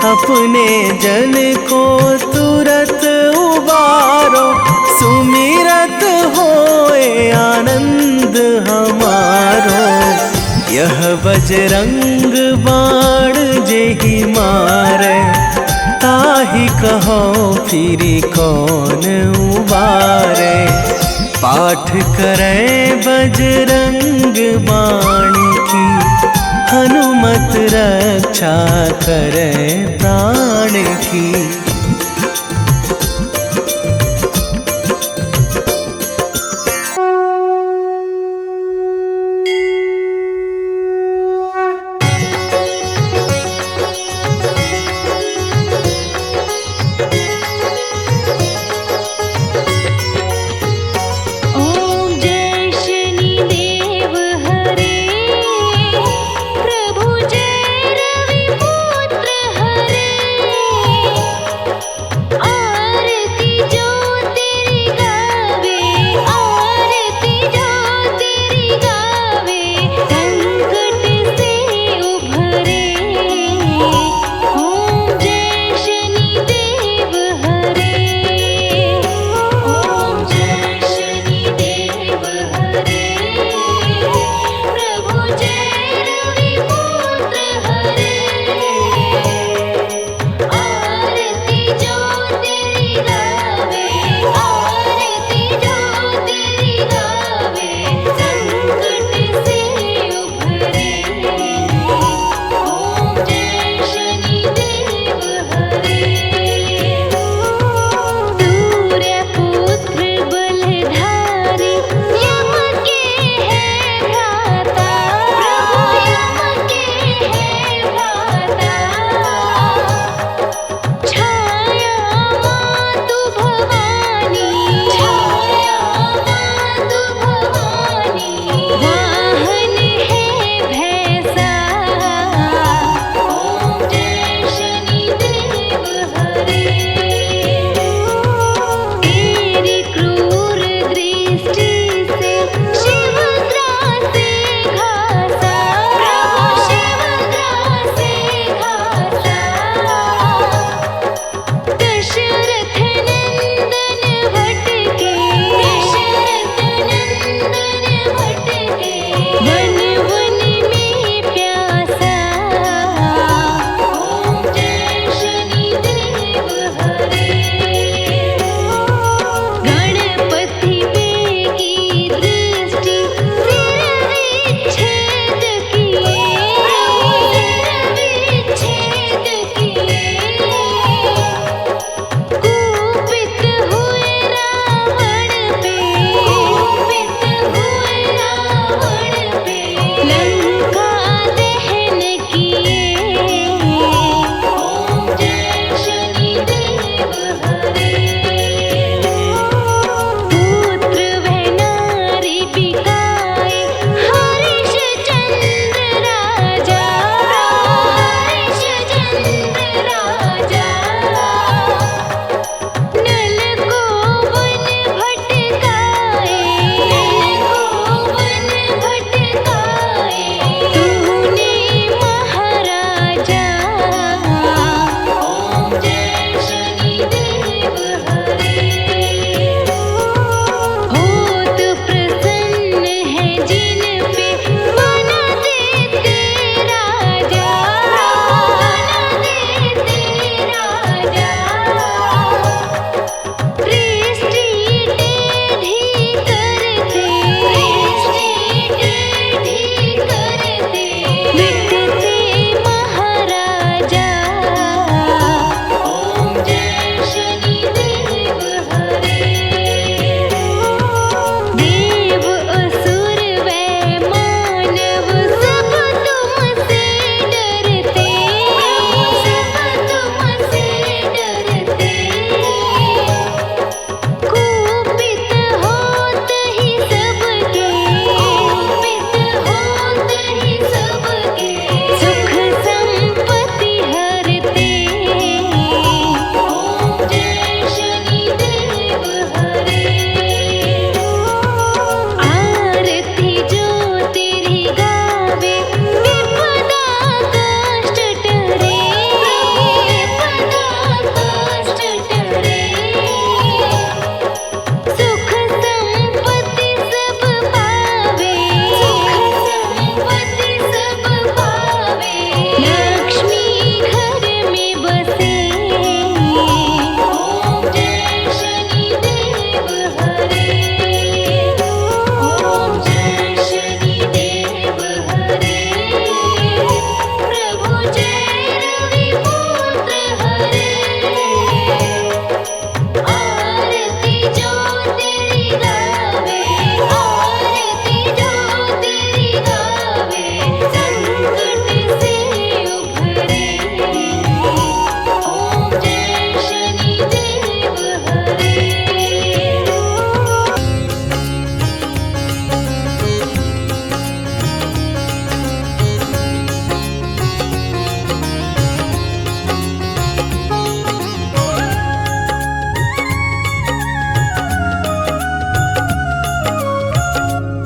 अपने जन को तुरत उबारो, सुमिरत होए आनंद हमारो। यह बजरंग बाण जेहि मारे, ताहि कहो फिरी कौन उबारे। पाठ करें बजरंग बाण की, हनुमत रक्षा करें प्राण की।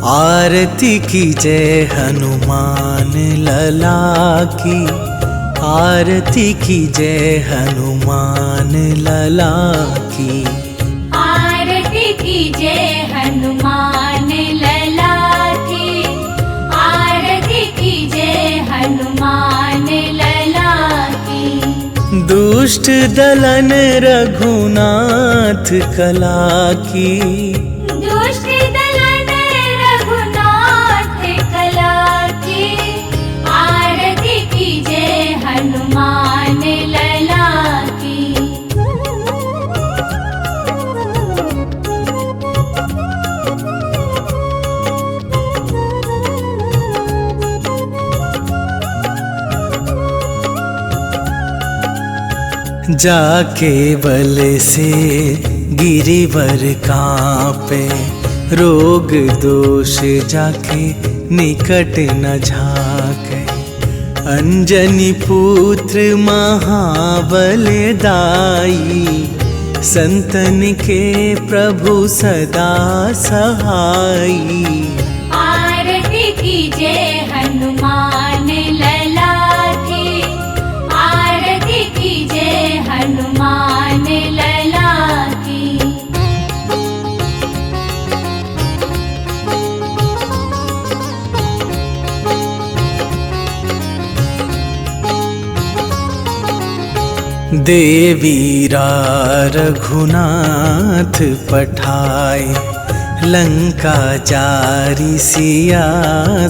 आरती की जय हनुमान लला की, आरती की जय हनुमान लला की, आरती की जय हनुमान लला की, आरती की जय हनुमान लला की। दुष्ट दलन रघुनाथ कला की, दुष्ट दलन रघुनाथ कला की, आरती की जय हनुमान लला की। जाके बल से गिरिवर कांपे, रोग दोष जाके निकट न झाके। अंजनी पुत्र महाबल दाई, संतन के प्रभु सदा सहाई। आरती की जय हनुमान लला की, आरती की जय हनुमान लला की। देवीरा रघुनाथ पठाए, लंका जारी सिया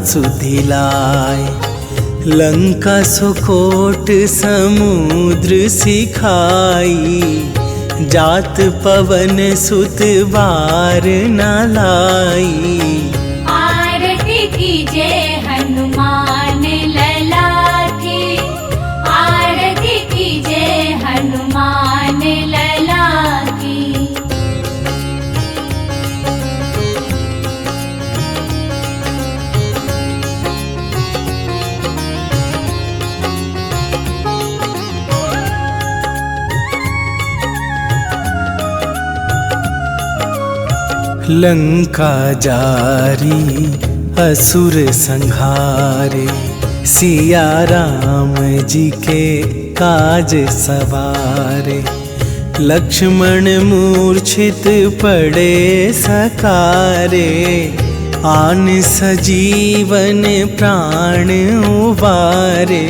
सुधिलाए। लंका सुकोट समुद्र सिखाई, जात पवन सुत बार न लाई। आरती की जय हनुमान लला की, आरती की जय हनुमान लला की। लंका जारी असुर संहारे, सिया राम जी के काज सवारे। लक्ष्मण मूर्छित पड़े सकारे, आन सजीवन प्राण उबारे।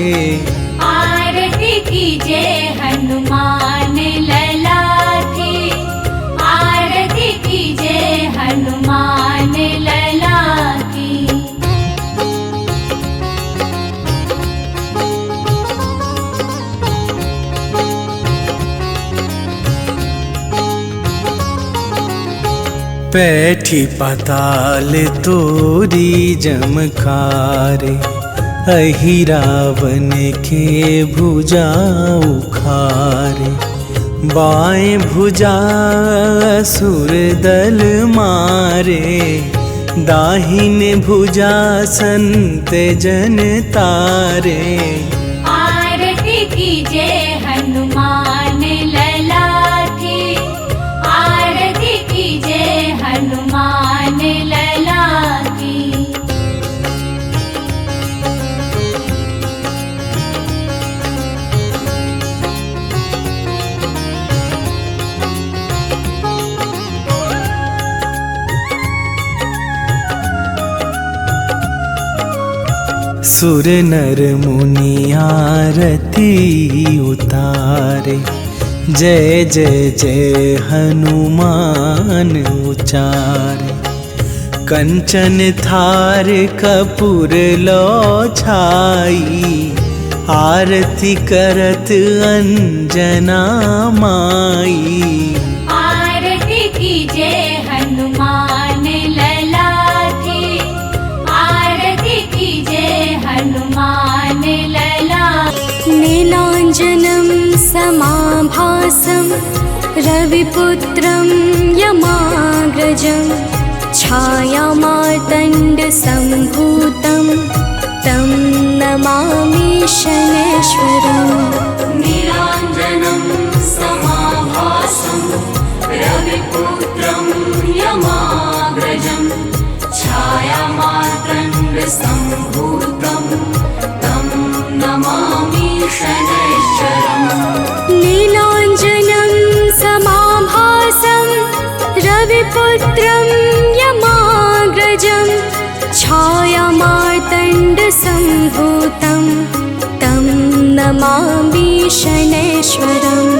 आरती की जय हनुमान लला की, आरती की जय हनुमान लला की। पैठी पाताल तोरी जमकारे, अहि रावण के भुजा उखारे। बाएं भुजा असुर दल मारे, दाहिन भुजा संत जन तारे। आरती की जय हनुमान लला की, आरती की जय हनुमान लला की। सुर नर मुनि आरती उतारे, जय जय जय हनुमान उचारे। कंचन थार कपूर लो छाई, आरती करत अंजना माई। आरती की जय हनुमान लला की, आरती की जय हनुमान लला। नीलांजनं समाभासं रविपुत्रं यमाग्रजं, छायामार्तण्डसम्भूतं तं नमामि शनैश्वरम्। नीलाञ्जनं समाभासं रविपुत्रं यमाग्रजं, छाया सम्भूतं तं नमामि शनैश्चरम् नीलाञ्जनं समाभासं रविपुत्रं यमाग्रजं छायामार्तण्डसम्भूतं तं नमामि शनैश्वरम्